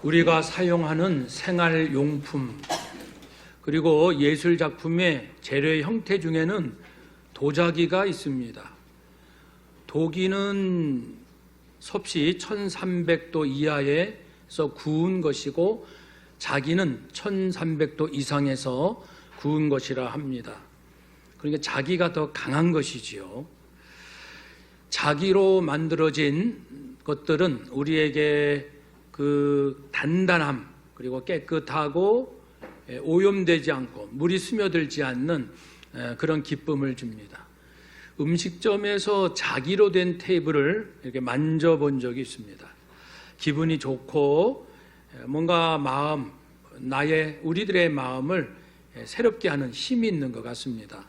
우리가 사용하는 생활용품 그리고 예술작품의 재료의 형태 중에는 도자기가 있습니다. 도기는 섭씨 1300도 이하에서 구운 것이고 자기는 1300도 이상에서 구운 것이라 합니다. 그러니까 자기가 더 강한 것이지요. 자기로 만들어진 것들은 우리에게 그 단단함 그리고 깨끗하고 오염되지 않고 물이 스며들지 않는 그런 기쁨을 줍니다. 음식점에서 자기로 된 테이블을 이렇게 만져본 적이 있습니다. 기분이 좋고 뭔가 우리들의 마음을 새롭게 하는 힘이 있는 것 같습니다.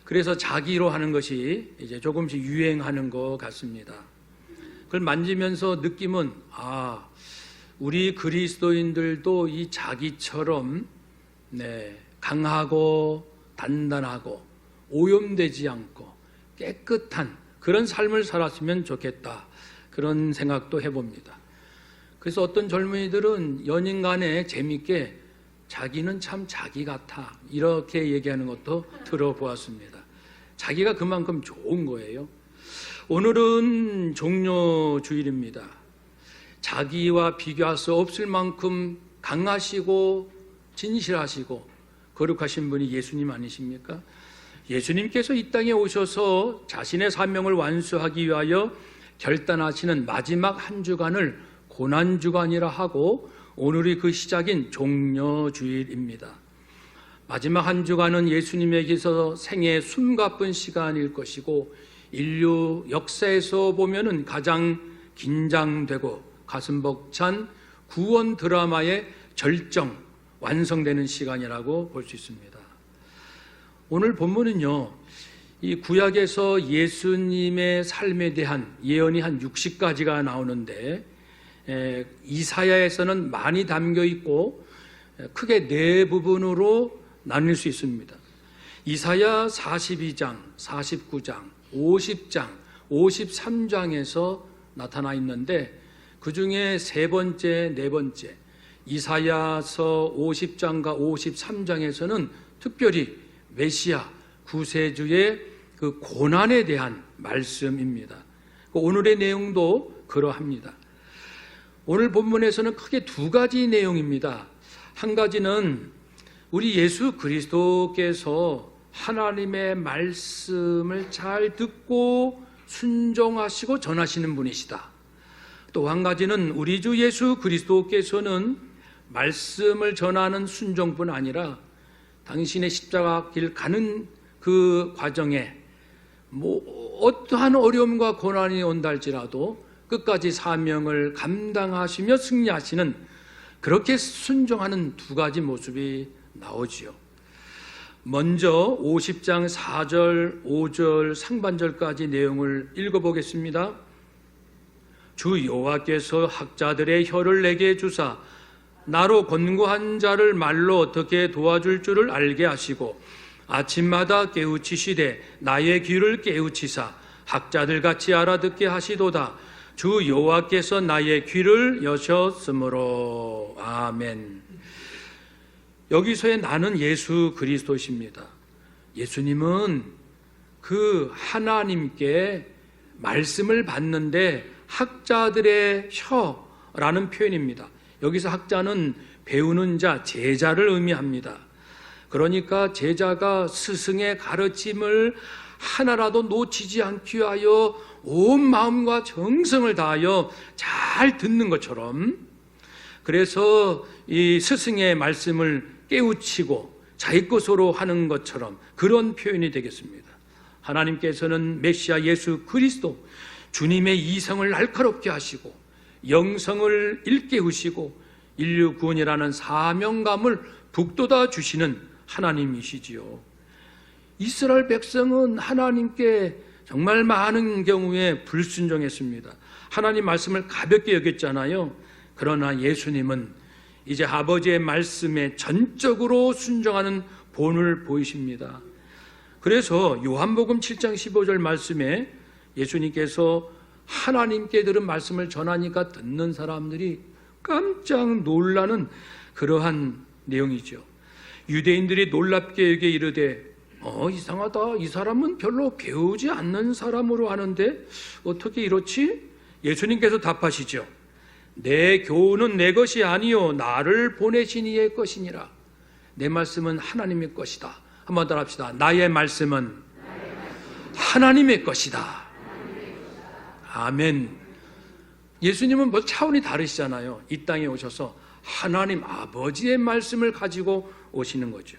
그래서 자기로 하는 것이 이제 조금씩 유행하는 것 같습니다. 그걸 만지면서 느낌은 우리 그리스도인들도 이 자기처럼 강하고 단단하고 오염되지 않고 깨끗한 그런 삶을 살았으면 좋겠다. 그런 생각도 해봅니다. 그래서 어떤 젊은이들은 연인 간에 재밌게 자기는 참 자기 같아 이렇게 얘기하는 것도 들어보았습니다. 자기가 그만큼 좋은 거예요. 오늘은 종료주일입니다. 자기와 비교할 수 없을 만큼 강하시고 진실하시고 거룩하신 분이 예수님 아니십니까? 예수님께서 이 땅에 오셔서 자신의 사명을 완수하기 위하여 결단하시는 마지막 한 주간을 고난주간이라 하고 오늘이 그 시작인 종료주일입니다. 마지막 한 주간은 예수님에게서 생애 숨가쁜 시간일 것이고 인류 역사에서 보면은 가장 긴장되고 가슴 벅찬 구원 드라마의 절정 완성되는 시간이라고 볼 수 있습니다. 오늘 본문은요, 이 구약에서 예수님의 삶에 대한 예언이 한 60가지가 나오는데 이사야에서는 많이 담겨 있고 크게 네 부분으로 나눌 수 있습니다. 이사야 42장, 49장, 50장, 53장에서 나타나 있는데 그 중에 세 번째, 네 번째 이사야서 50장과 53장에서는 특별히 메시아 구세주의 그 고난에 대한 말씀입니다. 오늘의 내용도 그러합니다. 오늘 본문에서는 크게 두 가지 내용입니다. 한 가지는 우리 예수 그리스도께서 하나님의 말씀을 잘 듣고 순종하시고 전하시는 분이시다. 또 한 가지는 우리 주 예수 그리스도께서는 말씀을 전하는 순종뿐 아니라 당신의 십자가 길 가는 그 과정에 어떠한 어려움과 고난이 온다 할지라도 끝까지 사명을 감당하시며 승리하시는 그렇게 순종하는 두 가지 모습이 나오지요. 먼저 50장 4절, 5절, 상반절까지 내용을 읽어보겠습니다. 주 여호와께서 학자들의 혀를 내게 주사 나로 권고한 자를 말로 어떻게 도와줄 줄을 알게 하시고 아침마다 깨우치시되 나의 귀를 깨우치사 학자들 같이 알아듣게 하시도다. 주 여호와께서 나의 귀를 여셨으므로. 아멘. 여기서의 나는 예수 그리스도십니다. 예수님은 그 하나님께 말씀을 받는데 학자들의 혀라는 표현입니다. 여기서 학자는 배우는 자, 제자를 의미합니다. 그러니까 제자가 스승의 가르침을 하나라도 놓치지 않기 위하여 온 마음과 정성을 다하여 잘 듣는 것처럼, 그래서 이 스승의 말씀을 깨우치고 자기 것으로 하는 것처럼 그런 표현이 되겠습니다. 하나님께서는 메시아 예수 그리스도 주님의 이성을 날카롭게 하시고 영성을 일깨우시고 인류 구원이라는 사명감을 북돋아 주시는 하나님이시지요. 이스라엘 백성은 하나님께 정말 많은 경우에 불순종했습니다. 하나님 말씀을 가볍게 여겼잖아요. 그러나 예수님은 이제 아버지의 말씀에 전적으로 순종하는 본을 보이십니다. 그래서 요한복음 7장 15절 말씀에 예수님께서 하나님께 들은 말씀을 전하니까 듣는 사람들이 깜짝 놀라는 그러한 내용이죠. 유대인들이 놀랍게 여기에 이르되 이상하다. 이 사람은 별로 배우지 않는 사람으로 아는데 어떻게 이렇지? 예수님께서 답하시죠. 내 교훈은 내 것이 아니요 나를 보내신 이의 것이니라. 내 말씀은 하나님의 것이다. 한번 더 합시다. 나의 말씀은 하나님의 것이다. 아멘. 예수님은 뭐 차원이 다르시잖아요. 이 땅에 오셔서 하나님 아버지의 말씀을 가지고 오시는 거죠.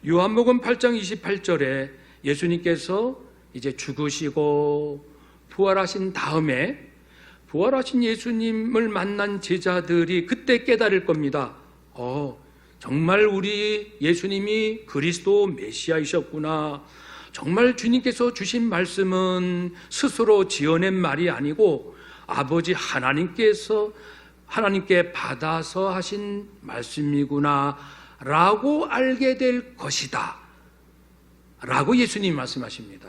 요한복음 8장 28절에 예수님께서 이제 죽으시고 부활하신 다음에 부활하신 예수님을 만난 제자들이 그때 깨달을 겁니다. 정말 우리 예수님이 그리스도 메시아이셨구나. 정말 주님께서 주신 말씀은 스스로 지어낸 말이 아니고 아버지 하나님께 받아서 하신 말씀이구나 라고 알게 될 것이다 라고 예수님이 말씀하십니다.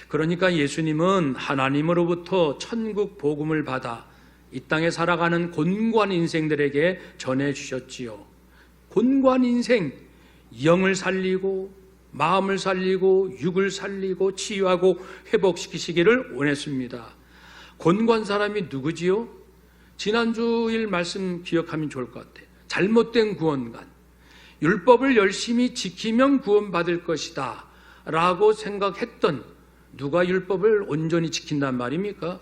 그러니까 예수님은 하나님으로부터 천국 복음을 받아 이 땅에 살아가는 곤고한 인생들에게 전해주셨지요. 곤고한 인생, 영을 살리고 마음을 살리고 육을 살리고 치유하고 회복시키시기를 원했습니다. 곤고한 사람이 누구지요? 지난주일 말씀 기억하면 좋을 것 같아요. 잘못된 구원관, 율법을 열심히 지키면 구원받을 것이다 라고 생각했던, 누가 율법을 온전히 지킨단 말입니까?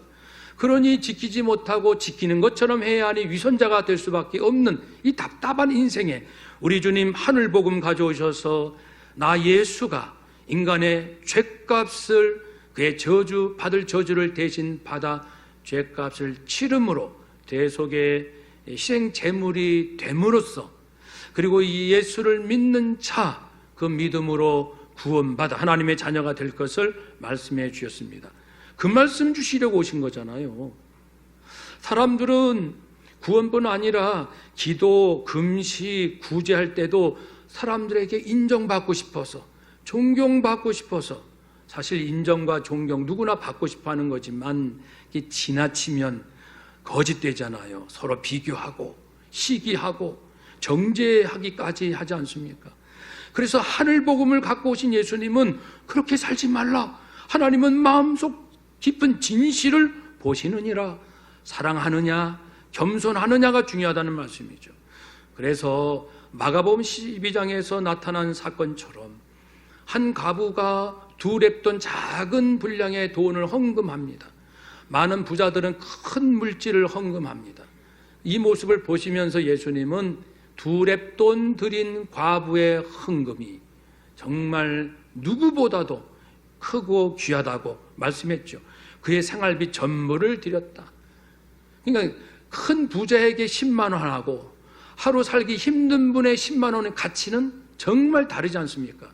그러니 지키지 못하고 지키는 것처럼 해야 하니 위선자가 될 수밖에 없는 이 답답한 인생에 우리 주님 하늘복음 가져오셔서 나 예수가 인간의 죄값을, 그의 받을 저주를 대신 받아 죄값을 치름으로 대속의 희생 제물이 됨으로써, 그리고 이 예수를 믿는 자, 그 믿음으로 구원받아 하나님의 자녀가 될 것을 말씀해 주셨습니다. 그 말씀 주시려고 오신 거잖아요. 사람들은 구원뿐 아니라 기도, 금식, 구제할 때도 사람들에게 인정받고 싶어서, 존경받고 싶어서, 사실 인정과 존경 누구나 받고 싶어 하는 거지만 지나치면 거짓되잖아요. 서로 비교하고 시기하고 정죄하기까지 하지 않습니까? 그래서 하늘복음을 갖고 오신 예수님은 그렇게 살지 말라. 하나님은 마음속 깊은 진실을 보시느니라. 사랑하느냐 겸손하느냐가 중요하다는 말씀이죠. 그래서 마가복음 12장에서 나타난 사건처럼 한 과부가 두 렙돈 작은 분량의 돈을 헌금합니다. 많은 부자들은 큰 물질을 헌금합니다. 이 모습을 보시면서 예수님은 두 렙돈 드린 과부의 헌금이 정말 누구보다도 크고 귀하다고 말씀했죠. 그의 생활비 전부를 드렸다. 그러니까 큰 부자에게 10만 원 하고 하루 살기 힘든 분의 10만 원의 가치는 정말 다르지 않습니까?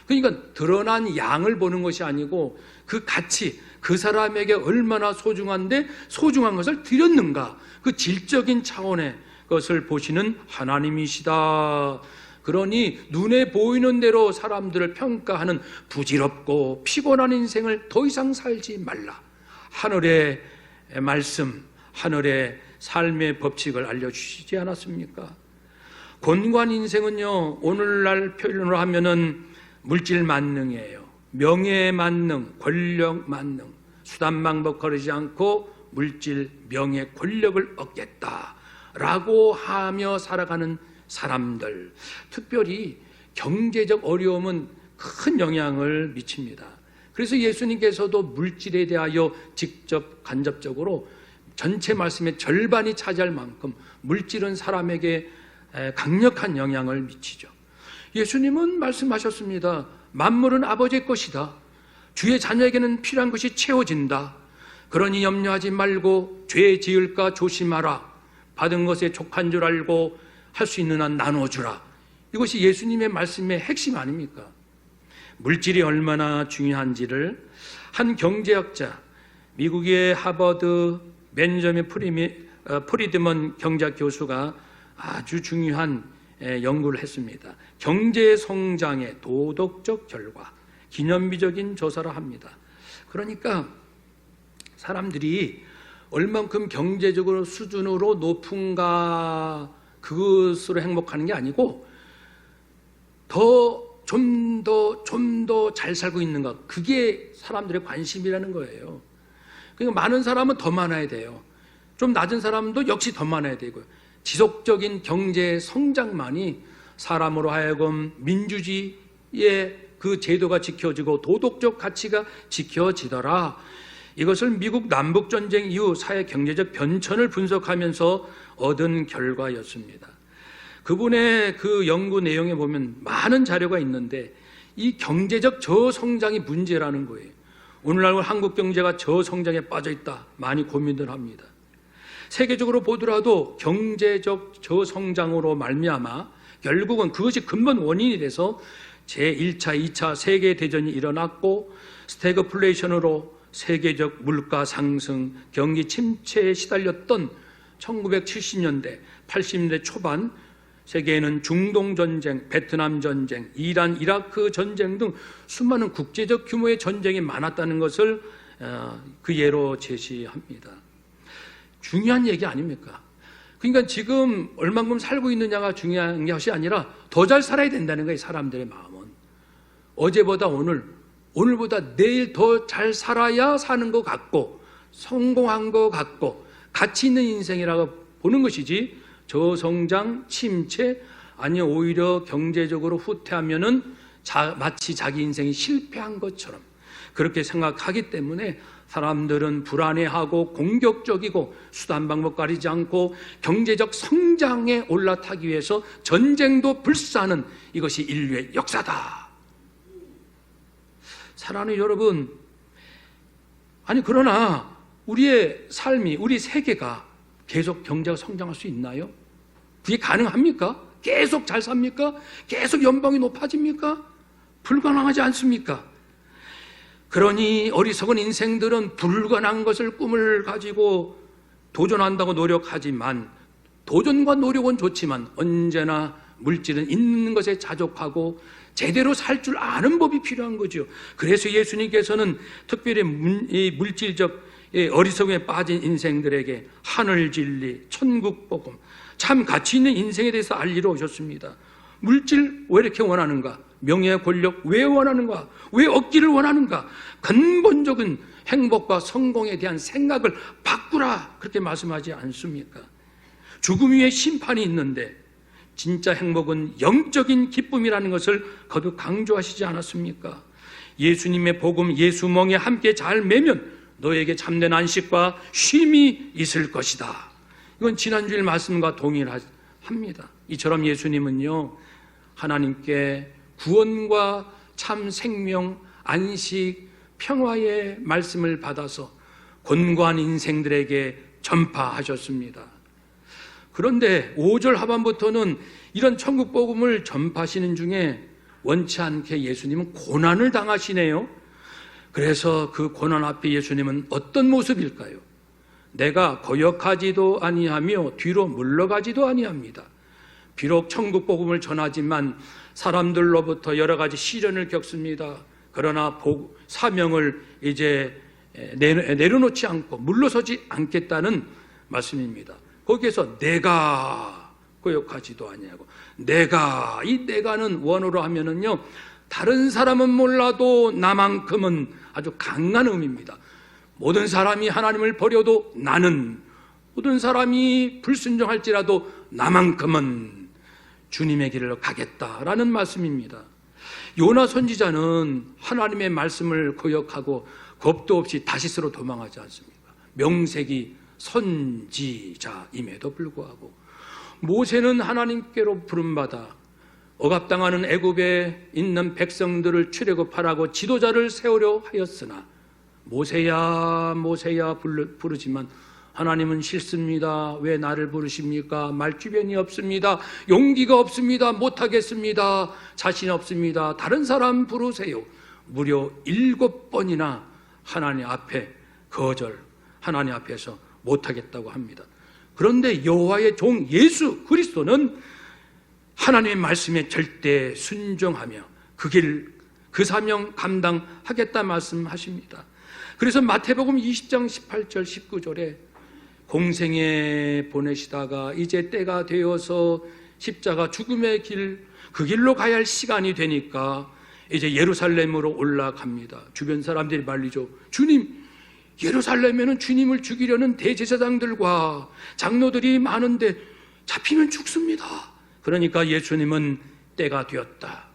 그러니까 드러난 양을 보는 것이 아니고 그 가치, 그 사람에게 얼마나 소중한데 소중한 것을 드렸는가, 그 질적인 차원의 것을 보시는 하나님이시다. 그러니 눈에 보이는 대로 사람들을 평가하는 부질없고 피곤한 인생을 더 이상 살지 말라. 하늘의 말씀, 하늘의 삶의 법칙을 알려주시지 않았습니까? 곤고한 인생은요, 오늘날 표현으로 하면은 물질 만능이에요. 명예 만능, 권력 만능, 수단 방법 거르지 않고 물질, 명예, 권력을 얻겠다라고 하며 살아가는 사람들, 특별히 경제적 어려움은 큰 영향을 미칩니다. 그래서 예수님께서도 물질에 대하여 직접 간접적으로 전체 말씀의 절반이 차지할 만큼 물질은 사람에게 강력한 영향을 미치죠. 예수님은 말씀하셨습니다. 만물은 아버지의 것이다. 주의 자녀에게는 필요한 것이 채워진다. 그러니 염려하지 말고 죄 지을까 조심하라. 받은 것에 족한 줄 알고 할 수 있는 한 나눠주라. 이것이 예수님의 말씀의 핵심 아닙니까? 물질이 얼마나 중요한지를 한 경제학자, 미국의 하버드 벤저민 프리드먼 경제학 교수가 아주 중요한 연구를 했습니다. 경제 성장의 도덕적 결과, 기념비적인 조사를 합니다. 그러니까 사람들이 얼만큼 경제적으로 수준으로 높은가 그것으로 행복하는 게 아니고 좀 더 잘 살고 있는가, 그게 사람들의 관심이라는 거예요. 그러니까 많은 사람은 더 많아야 돼요. 좀 낮은 사람도 역시 더 많아야 되고요. 지속적인 경제 성장만이 사람으로 하여금 민주주의의 그 제도가 지켜지고 도덕적 가치가 지켜지더라. 이것을 미국 남북전쟁 이후 사회 경제적 변천을 분석하면서 얻은 결과였습니다. 그분의 그 연구 내용에 보면 많은 자료가 있는데 이 경제적 저성장이 문제라는 거예요. 오늘날 한국 경제가 저성장에 빠져 있다, 많이 고민을 합니다. 세계적으로 보더라도 경제적 저성장으로 말미암아 결국은 그것이 근본 원인이 돼서 제1차, 2차 세계대전이 일어났고 스태그플레이션으로 세계적 물가 상승, 경기 침체에 시달렸던 1970년대, 80년대 초반 세계에는 중동 전쟁, 베트남 전쟁, 이란, 이라크 전쟁 등 수많은 국제적 규모의 전쟁이 많았다는 것을 그 예로 제시합니다. 중요한 얘기 아닙니까? 그러니까 지금 얼만큼 살고 있느냐가 중요한 것이 아니라 더 잘 살아야 된다는 거예요. 사람들의 마음은 어제보다 오늘보다 내일 더 잘 살아야 사는 것 같고 성공한 것 같고 가치 있는 인생이라고 보는 것이지, 저성장, 침체, 아니 오히려 경제적으로 후퇴하면은 마치 자기 인생이 실패한 것처럼 그렇게 생각하기 때문에 사람들은 불안해하고 공격적이고 수단 방법 가리지 않고 경제적 성장에 올라타기 위해서 전쟁도 불사하는 이것이 인류의 역사다. 사랑하는 여러분, 아니 그러나 우리의 삶이, 우리 세계가 계속 경제가 성장할 수 있나요? 그게 가능합니까? 계속 잘 삽니까? 계속 연봉이 높아집니까? 불가능하지 않습니까? 그러니 어리석은 인생들은 불가능한 것을 꿈을 가지고 도전한다고 노력하지만, 도전과 노력은 좋지만 언제나 물질은 있는 것에 자족하고 제대로 살 줄 아는 법이 필요한 거죠. 그래서 예수님께서는 특별히 물질적 어리석음에 빠진 인생들에게 하늘 진리, 천국 복음, 참 가치 있는 인생에 대해서 알리러 오셨습니다. 물질 왜 이렇게 원하는가? 명예, 권력 왜 원하는가? 왜 얻기를 원하는가? 근본적인 행복과 성공에 대한 생각을 바꾸라, 그렇게 말씀하지 않습니까? 죽음 위에 심판이 있는데 진짜 행복은 영적인 기쁨이라는 것을 거듭 강조하시지 않았습니까? 예수님의 복음, 예수멍에 함께 잘 매면 너에게 참된 안식과 쉼이 있을 것이다. 이건 지난주일 말씀과 동일합니다. 이처럼 예수님은요, 하나님께 구원과 참 생명, 안식, 평화의 말씀을 받아서 곤고한 인생들에게 전파하셨습니다. 그런데 5절 하반부터는 이런 천국 복음을 전파하시는 중에 원치 않게 예수님은 고난을 당하시네요. 그래서 그 고난 앞에 예수님은 어떤 모습일까요? 내가 거역하지도 아니하며 뒤로 물러가지도 아니합니다. 비록 천국 복음을 전하지만 사람들로부터 여러 가지 시련을 겪습니다. 그러나 사명을 이제 내려놓지 않고 물러서지 않겠다는 말씀입니다. 거기에서 내가 거역하지도 아니하고, 이 내가는 원어로 하면은요, 다른 사람은 몰라도 나만큼은 아주 강한 의미입니다. 모든 사람이 하나님을 버려도 나는, 모든 사람이 불순종할지라도 나만큼은 주님의 길을 가겠다라는 말씀입니다. 요나 선지자는 하나님의 말씀을 거역하고 겁도 없이 다시스로 도망하지 않습니까? 명색이 선지자임에도 불구하고, 모세는 하나님께로 부름받아 억압당하는 애굽에 있는 백성들을 출애굽하라고 지도자를 세우려 하였으나 모세야 모세야 부르지만 하나님은 싫습니다. 왜 나를 부르십니까? 말주변이 없습니다. 용기가 없습니다. 못하겠습니다. 자신 없습니다. 다른 사람 부르세요. 무려 7번이나 하나님 앞에 거절, 하나님 앞에서 못하겠다고 합니다. 그런데 여호와의 종 예수 그리스도는 하나님의 말씀에 절대 순종하며 그 사명 감당하겠다 말씀하십니다. 그래서 마태복음 20장 18절 19절에 공생에 보내시다가 이제 때가 되어서 십자가 죽음의 길, 그 길로 가야 할 시간이 되니까 이제 예루살렘으로 올라갑니다. 주변 사람들이 말리죠. 주님, 예루살렘에는 주님을 죽이려는 대제사장들과 장로들이 많은데 잡히면 죽습니다. 그러니까 예수님은 때가 되었다.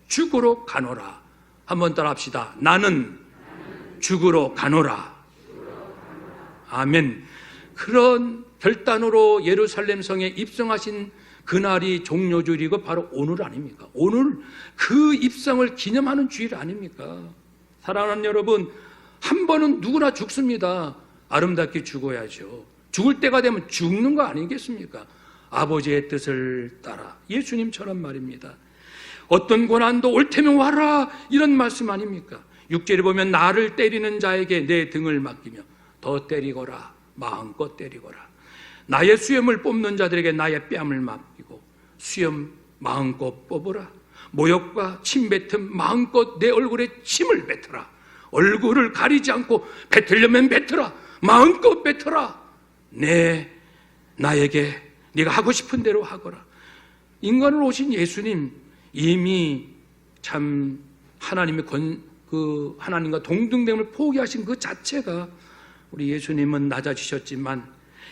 죽으러 가노라. 한번 따라 합시다. 나는 죽으러 가노라. 아멘. 그런 결단으로 예루살렘 성에 입성하신 그날이 종료주일이고 바로 오늘 아닙니까? 오늘 그 입성을 기념하는 주일 아닙니까? 사랑하는 여러분, 한 번은 누구나 죽습니다. 아름답게 죽어야죠. 죽을 때가 되면 죽는 거 아니겠습니까? 아버지의 뜻을 따라. 예수님처럼 말입니다. 어떤 고난도 올 테면 와라, 이런 말씀 아닙니까? 6절에 보면 나를 때리는 자에게 내 등을 맡기며 더 때리거라, 마음껏 때리거라. 나의 수염을 뽑는 자들에게 나의 뺨을 맡기고 수염 마음껏 뽑으라. 모욕과 침뱉음 마음껏 내 얼굴에 침을 뱉어라. 얼굴을 가리지 않고 뱉으려면 뱉어라. 마음껏 뱉어라. 나에게 네가 하고 싶은 대로 하거라. 인간으로 오신 예수님, 이미 참 하나님의 하나님과 동등됨을 포기하신 그 자체가, 우리 예수님은 낮아지셨지만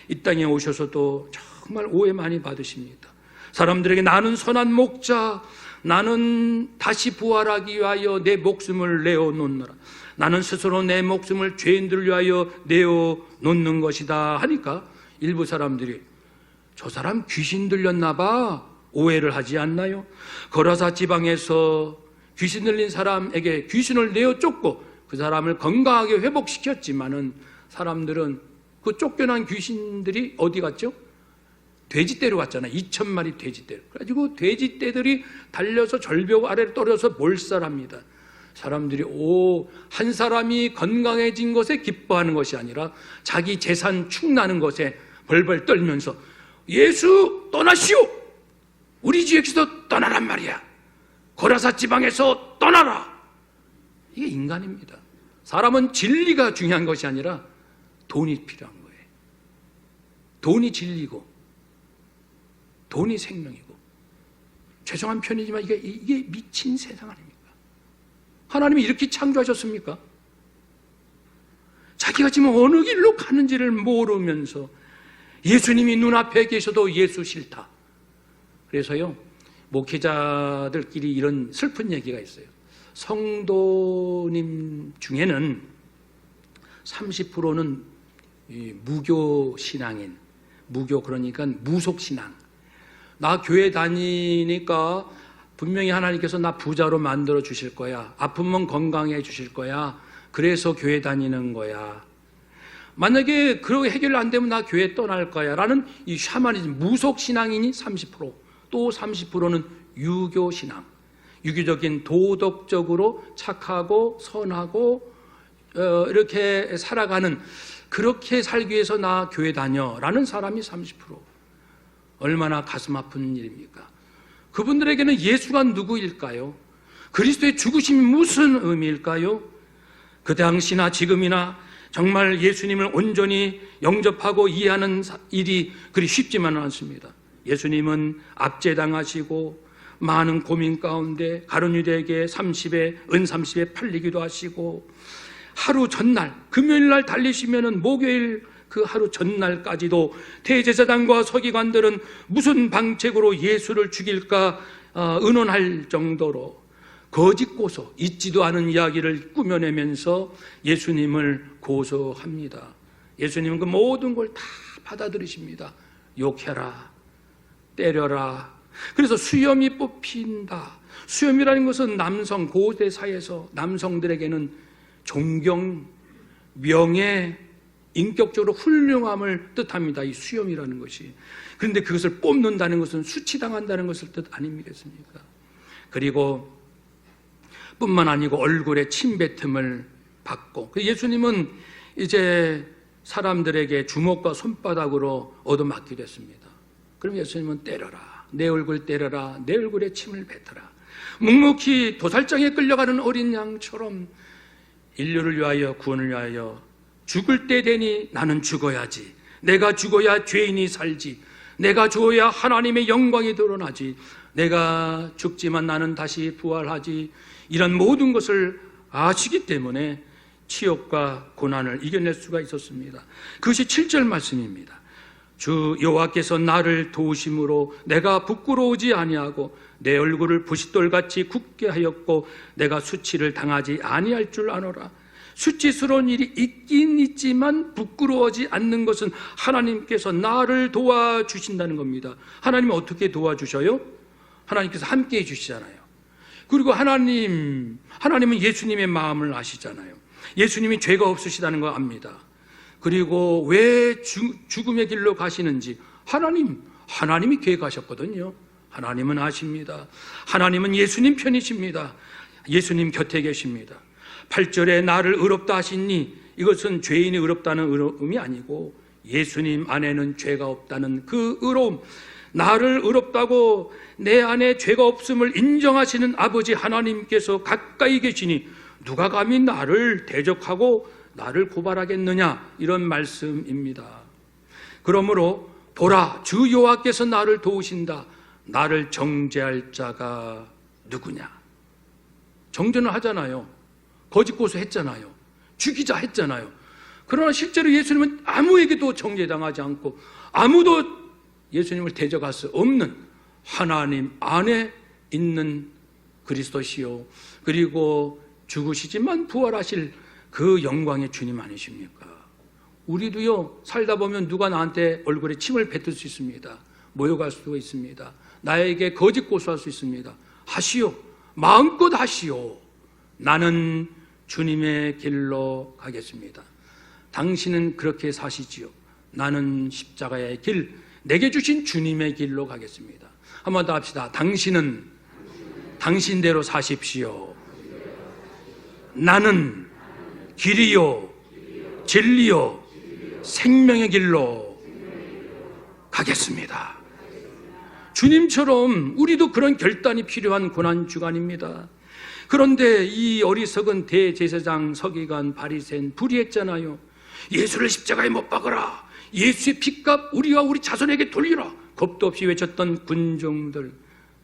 이 땅에 오셔서도 정말 오해 많이 받으십니다. 사람들에게 나는 선한 목자, 나는 다시 부활하기 위하여 내 목숨을 내어놓노라, 나는 스스로 내 목숨을 죄인들을 위하여 내어놓는 것이다 하니까 일부 사람들이 저 사람 귀신 들렸나 봐 오해를 하지 않나요? 거라사 지방에서 귀신 들린 사람에게 귀신을 내어 쫓고 그 사람을 건강하게 회복시켰지만은 사람들은 그 쫓겨난 귀신들이 어디 갔죠? 돼지떼로 갔잖아요. 2,000마리 돼지떼. 그래가지고 돼지떼들이 달려서 절벽 아래로 떨어져서 몰살합니다. 사람들이 한 사람이 건강해진 것에 기뻐하는 것이 아니라 자기 재산 축나는 것에 벌벌 떨면서 예수 떠나시오! 우리 지역에서 떠나란 말이야. 고라사 지방에서 떠나라. 이게 인간입니다. 사람은 진리가 중요한 것이 아니라 돈이 필요한 거예요. 돈이 진리고 돈이 생명이고. 죄송한 편이지만 이게 미친 세상 아닙니까? 하나님이 이렇게 창조하셨습니까? 자기가 지금 어느 길로 가는지를 모르면서 예수님이 눈앞에 계셔도 예수 싫다. 그래서요, 목회자들끼리 이런 슬픈 얘기가 있어요. 성도님 중에는 30%는 무교 신앙인, 무교 그러니까 무속 신앙. 나 교회 다니니까 분명히 하나님께서 나 부자로 만들어 주실 거야. 아프면 건강해 주실 거야. 그래서 교회 다니는 거야. 만약에 그렇게 해결 안 되면 나 교회 떠날 거야 라는 이 샤머니즘, 무속 신앙인이 30%, 또 30%는 유교 신앙, 유교적인 도덕적으로 착하고 선하고 이렇게 살아가는, 그렇게 살기 위해서 나 교회 다녀라는 사람이 30%. 얼마나 가슴 아픈 일입니까? 그분들에게는 예수가 누구일까요? 그리스도의 죽으심이 무슨 의미일까요? 그 당시나 지금이나 정말 예수님을 온전히 영접하고 이해하는 일이 그리 쉽지만은 않습니다. 예수님은 압제당하시고 많은 고민 가운데 가룟유대에게 30에 은 30에 팔리기도 하시고, 하루 전날 금요일날 달리시면은 목요일 그 하루 전날까지도 대제사장과 서기관들은 무슨 방책으로 예수를 죽일까 의논할 정도로 거짓 고소, 있지도 않은 이야기를 꾸며내면서 예수님을 고소합니다. 예수님은 그 모든 걸 다 받아들이십니다. 욕해라, 때려라. 그래서 수염이 뽑힌다. 수염이라는 것은 남성, 고대 사회에서 남성들에게는 존경, 명예, 인격적으로 훌륭함을 뜻합니다. 이 수염이라는 것이. 그런데 그것을 뽑는다는 것은 수치당한다는 것을 뜻 아니겠습니까? 그리고 뿐만 아니고 얼굴에 침뱉음을 받고, 예수님은 이제 사람들에게 주먹과 손바닥으로 얻어맞기도 했습니다. 그럼 예수님은 때려라, 내 얼굴 때려라, 내 얼굴에 침을 뱉어라. 묵묵히 도살장에 끌려가는 어린 양처럼 인류를 위하여, 구원을 위하여 죽을 때 되니 나는 죽어야지, 내가 죽어야 죄인이 살지. 내가 죽어야 하나님의 영광이 드러나지. 내가 죽지만 나는 다시 부활하지. 이런 모든 것을 아시기 때문에 치욕과 고난을 이겨낼 수가 있었습니다. 그것이 7절 말씀입니다. 주 여호와께서 나를 도우심으로 내가 부끄러우지 아니하고 내 얼굴을 부싯돌같이 굳게 하였고 내가 수치를 당하지 아니할 줄 아노라. 수치스러운 일이 있긴 있지만 부끄러워하지 않는 것은 하나님께서 나를 도와주신다는 겁니다. 하나님은 어떻게 도와주셔요? 하나님께서 함께 해주시잖아요. 그리고 하나님은 예수님의 마음을 아시잖아요. 예수님이 죄가 없으시다는 거 압니다. 그리고 왜 죽음의 길로 가시는지 하나님이 계획하셨거든요. 하나님은 아십니다. 하나님은 예수님 편이십니다. 예수님 곁에 계십니다. 8절에 나를 의롭다 하시니 이것은 죄인이 의롭다는 의로움이 아니고 예수님 안에는 죄가 없다는 그 의로움, 나를 의롭다고 내 안에 죄가 없음을 인정하시는 아버지 하나님께서 가까이 계시니 누가 감히 나를 대적하고 나를 고발하겠느냐, 이런 말씀입니다. 그러므로 보라, 주 여호와께서 나를 도우신다. 나를 정죄할 자가 누구냐? 정죄는 하잖아요. 거짓 고소했잖아요. 죽이자 했잖아요. 그러나 실제로 예수님은 아무에게도 정죄당하지 않고 아무도 예수님을 대적할 수 없는 하나님 안에 있는 그리스도시요, 그리고 죽으시지만 부활하실 그 영광의 주님 아니십니까? 우리도요, 살다 보면 누가 나한테 얼굴에 침을 뱉을 수 있습니다. 모욕할 수도 있습니다. 나에게 거짓 고소할 수 있습니다. 하시오, 마음껏 하시오. 나는 주님의 길로 가겠습니다. 당신은 그렇게 사시지요. 나는 십자가의 길, 내게 주신 주님의 길로 가겠습니다. 한 번 더 합시다. 당신은 당신대로 사십시오. 나는 길이요 진리요 생명의 길로 가겠습니다. 주님처럼 우리도 그런 결단이 필요한 고난주간입니다. 그런데 이 어리석은 대제사장, 서기관, 바리새인 불의했잖아요. 예수를 십자가에 못 박아라. 예수의 핏값 우리와 우리 자손에게 돌리라. 겁도 없이 외쳤던 군중들,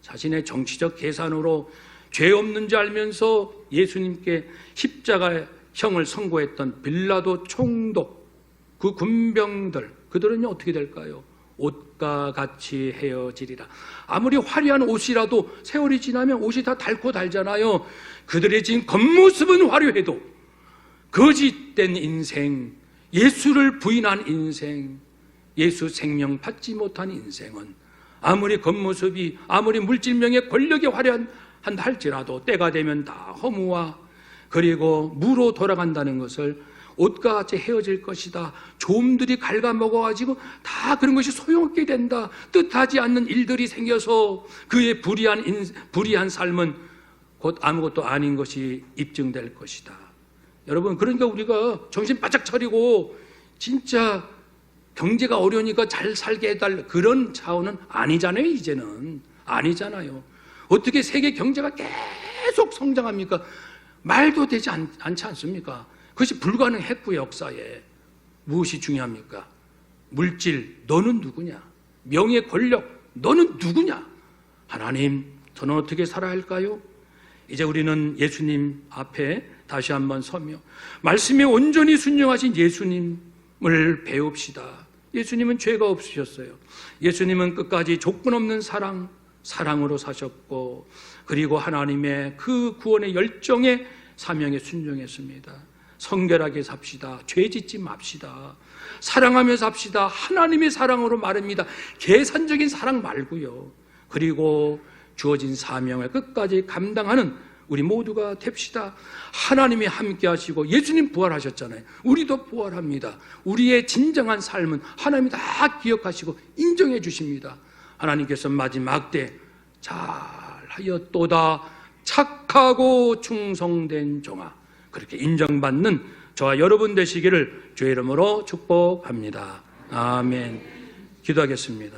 자신의 정치적 계산으로 죄 없는 줄 알면서 예수님께 십자가형을 선고했던 빌라도 총독, 그 군병들, 그들은요 어떻게 될까요? 옷과 같이 헤어지리라. 아무리 화려한 옷이라도 세월이 지나면 옷이 다 닳고 닳잖아요. 그들의 지금 겉모습은 화려해도 거짓된 인생, 예수를 부인한 인생, 예수 생명 받지 못한 인생은 아무리 겉모습이, 아무리 물질명의 권력이 화려한다 할지라도 때가 되면 다 허무와 그리고 무로 돌아간다는 것을, 옷과 같이 헤어질 것이다, 좀들이 갉아먹어가지고 다 그런 것이 소용없게 된다, 뜻하지 않는 일들이 생겨서 그의 불의한 삶은 곧 아무것도 아닌 것이 입증될 것이다. 여러분, 그러니까 우리가 정신 바짝 차리고 진짜 경제가 어려우니까 잘 살게 해달 그런 차원은 아니잖아요. 이제는 아니잖아요. 어떻게 세계 경제가 계속 성장합니까? 말도 되지 않지 않습니까? 그것이 불가능했고요. 역사에 무엇이 중요합니까? 물질, 너는 누구냐? 명예, 권력, 너는 누구냐? 하나님, 저는 어떻게 살아야 할까요? 이제 우리는 예수님 앞에 다시 한번 서며 말씀에 온전히 순종하신 예수님을 배웁시다. 예수님은 죄가 없으셨어요. 예수님은 끝까지 조건 없는 사랑으로 사셨고, 그리고 하나님의 그 구원의 열정에, 사명에 순종했습니다. 성결하게 삽시다. 죄 짓지 맙시다. 사랑하며 삽시다. 하나님의 사랑으로 말입니다. 계산적인 사랑 말고요. 그리고 주어진 사명을 끝까지 감당하는 우리 모두가 됩시다. 하나님이 함께 하시고 예수님 부활하셨잖아요. 우리도 부활합니다. 우리의 진정한 삶은 하나님이 다 기억하시고 인정해 주십니다. 하나님께서 마지막 때 잘하였도다 착하고 충성된 종아, 그렇게 인정받는 저와 여러분 되시기를 주의 이름으로 축복합니다. 아멘. 기도하겠습니다.